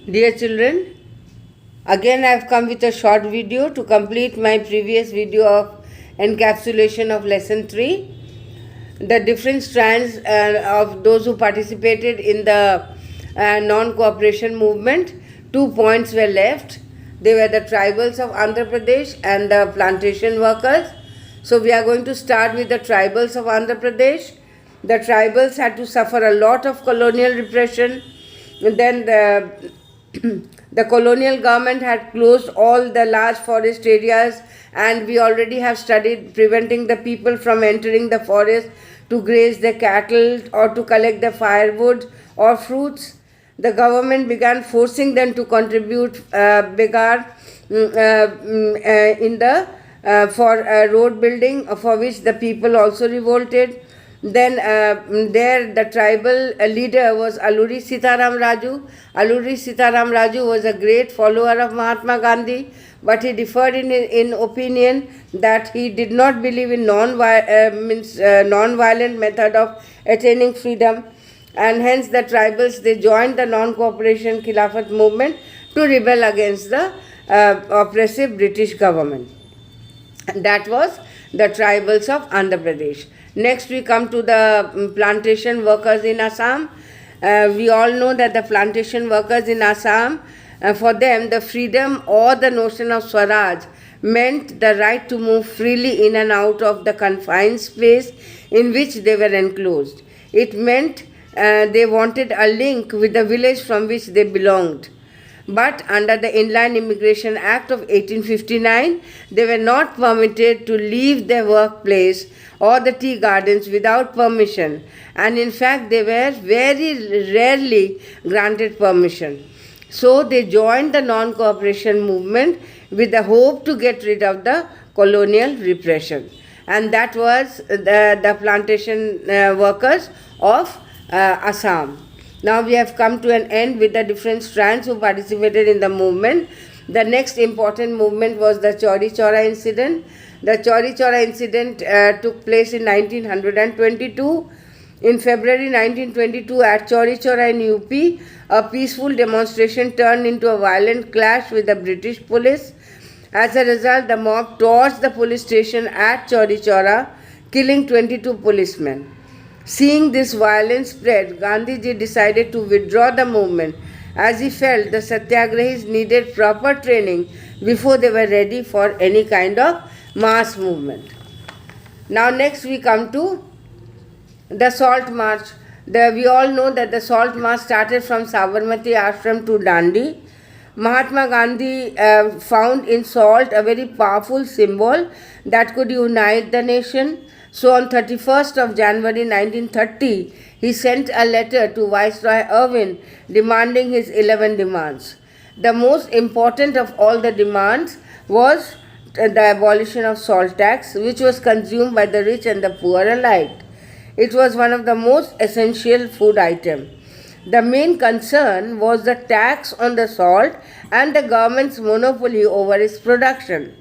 Dear children, again I have come with a short video to complete my previous video of encapsulation of lesson 3. The different strands of those who participated in the non-cooperation movement, 2 points were left. They were the tribals of Andhra Pradesh and the plantation workers. So we are going to start with the tribals of Andhra Pradesh. The tribals had to suffer a lot of colonial repression. And then the colonial government had closed all the large forest areas, and we already have studied preventing the people from entering the forest to graze their cattle or to collect the firewood or fruits. The government began forcing them to contribute begar in the for road building, for which the people also revolted. Then there the tribal leader was Alluri Sitaram Raju. Alluri Sitaram Raju was a great follower of Mahatma Gandhi, but he differed in opinion that he did not believe in non-violent method of attaining freedom, and hence the tribals, they joined the non-cooperation Khilafat movement to rebel against the oppressive British government. That was the tribals of Andhra Pradesh. Next we come to the plantation workers in Assam. We all know that the plantation workers in Assam, for them the freedom or the notion of Swaraj meant the right to move freely in and out of the confined space in which they were enclosed. It meant they wanted a link with the village from which they belonged. But under the Inland Immigration Act of 1859, they were not permitted to leave their workplace or the tea gardens without permission, and in fact they were very rarely granted permission. So they joined the non-cooperation movement with the hope to get rid of the colonial repression, and that was the plantation workers of Assam. Now we have come to an end with the different strands who participated in the movement. The next important movement was the Chauri Chaura incident. The Chauri Chaura incident took place in 1922. In February 1922 at Chauri Chaura in UP, a peaceful demonstration turned into a violent clash with the British police. As a result, the mob torched the police station at Chauri Chaura, killing 22 policemen. Seeing this violence spread, Gandhiji decided to withdraw the movement, as he felt the satyagrahis needed proper training before they were ready for any kind of mass movement. Now next we come to the Salt March. We all know that the Salt March started from Sabarmati Ashram to Dandi. Mahatma Gandhi found in salt a very powerful symbol that could unite the nation. So on 31st of January 1930, he sent a letter to Viceroy Irwin demanding his 11 demands. The most important of all the demands was the abolition of salt tax, which was consumed by the rich and the poor alike. It was one of the most essential food items. The main concern was the tax on the salt and the government's monopoly over its production.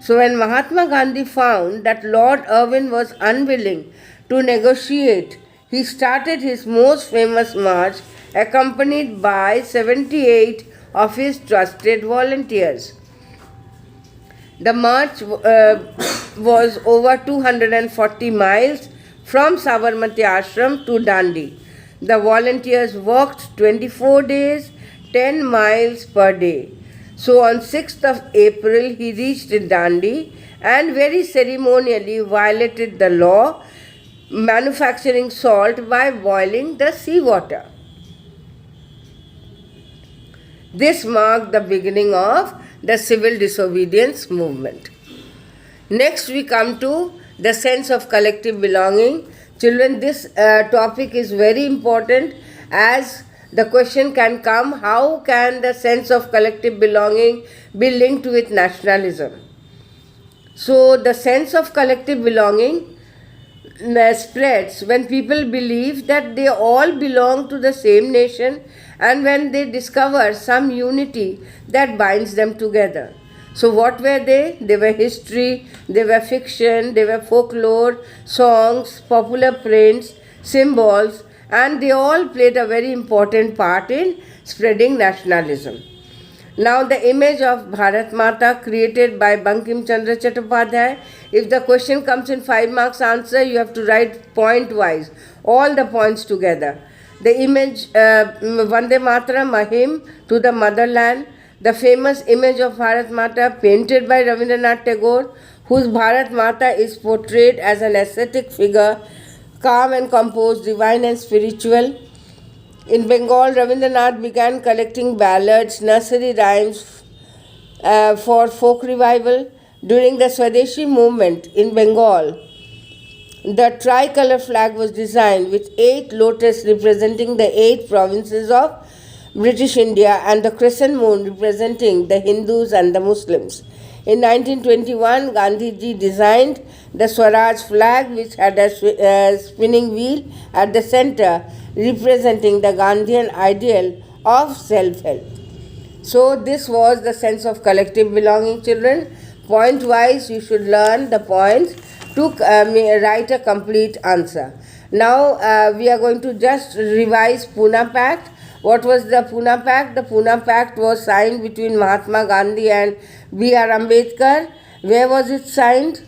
So when Mahatma Gandhi found that Lord Irwin was unwilling to negotiate, he started his most famous march accompanied by 78 of his trusted volunteers. The march was over 240 miles from Sabarmati Ashram to Dandi. The volunteers walked 24 days, 10 miles per day. So on 6th of April, he reached Dandi and very ceremonially violated the law, manufacturing salt by boiling the seawater. This marked the beginning of the civil disobedience movement. Next we come to the sense of collective belonging. Children, this topic is very important, as the question can come, how can the sense of collective belonging be linked with nationalism? So the sense of collective belonging spreads when people believe that they all belong to the same nation, and when they discover some unity that binds them together. So what were they? They were history, they were fiction, they were folklore, songs, popular prints, symbols, and they all played a very important part in spreading nationalism. Now the image of Bharat Mata created by Bankim Chandra Chattopadhyay. If the question comes in 5 marks answer, you have to write point wise, all the points together. The image, Vande Mataram, a hymn to the motherland. The famous image of Bharat Mata painted by Rabindranath Tagore, whose Bharat Mata is portrayed as an ascetic figure, calm and composed, divine and spiritual. In Bengal, Rabindranath began collecting ballads, nursery rhymes for folk revival. During the Swadeshi movement in Bengal, the tricolour flag was designed with 8 lotus representing the 8 provinces of British India and the crescent moon representing the Hindus and the Muslims. In 1921, Gandhiji designed the Swaraj flag, which had a spinning wheel at the center, representing the Gandhian ideal of self-help. So this was the sense of collective belonging, children. Point-wise, you should learn the points to write a complete answer. Now we are going to just revise Pune Pact. What was the Pune Pact? The Pune Pact was signed between Mahatma Gandhi and B.R. Ambedkar. Where was it signed?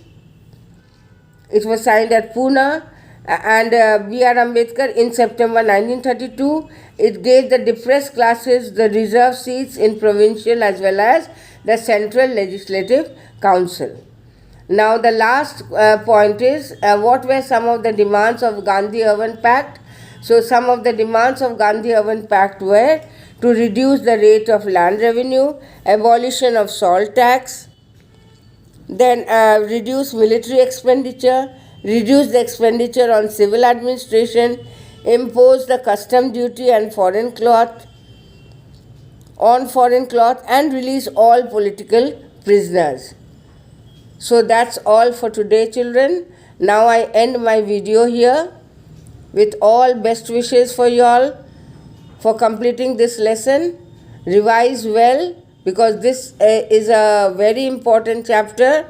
It was signed at Pune and B.R. Ambedkar in September 1932. It gave the depressed classes the reserved seats in provincial as well as the Central Legislative Council. Now the last point is what were some of the demands of Gandhi-Irwin Pact? So some of the demands of Gandhi-Irwin Pact were to reduce the rate of land revenue, abolition of salt tax, then reduce military expenditure, reduce the expenditure on civil administration, impose the custom duty and foreign cloth, and release all political prisoners. So that's all for today, children. Now I end my video here with all best wishes for you all for completing this lesson. Revise well because this is a very important chapter,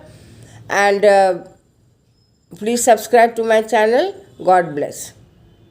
and please subscribe to my channel. God bless.